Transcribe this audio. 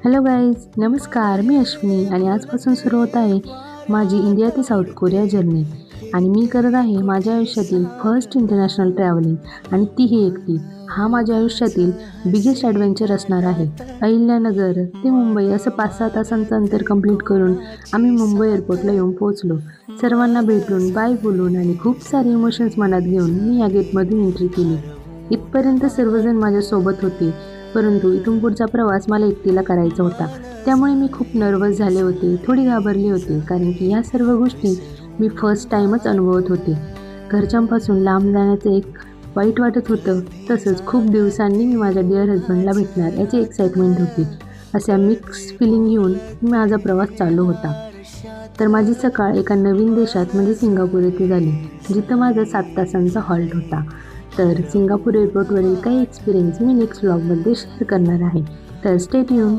Hello guys, नमस्कार. मी अश्विनी आणि आजपासून सुरू होत आहे माझी इंडिया ते साऊथ कोरिया जर्नी. आणि मी करत आहे माझ्या आयुष्यातील फर्स्ट इंटरनॅशनल ट्रॅव्हलिंग, आणि तीही एकटी. हा माझ्या आयुष्यातील बिगेस्ट ॲडव्हेंचर असणार आहे. अहिल्यानगर ते मुंबई असं 5-6 तासांचं अंतर कंप्लीट करून आम्ही मुंबई एअरपोर्टला येऊन पोहोचलो. सर्वांना भेटून बाय बोलून आणि खूप सारे इमोशन्स मनात घेऊन मी या गेटमधून एंट्री केली. इथपर्यंत सर्वजण माझ्यासोबत होते, परंतु इथून पुढचा प्रवास मला एकटीला करायचा होता. त्यामुळे मी खूप नर्वस झाले होते, थोडी घाबरले होते, कारण की ह्या सर्व गोष्टी मी फर्स्ट टाईमच अनुभवत होते. घरच्यांपासून लांब जाण्याचं एक वाईट वाटत होतं, तसंच खूप दिवसांनी मी माझ्या डिअर हजबंडला भेटणार याची एक्साइटमेंट होती. अशा मिक्स फिलिंग घेऊन माझा प्रवास चालू होता. तर माझी सकाळ एका नवीन देशात म्हणजे सिंगापूर येथे झाली, जिथं माझा 7 तासांचा हॉल्ट होता. तर सिंगापूर एअरपोर्टवरील काही एक्सपिरियन्स मी नेक्स्ट व्लॉगमध्ये शेअर करणार आहे. तर स्टे ट्यून.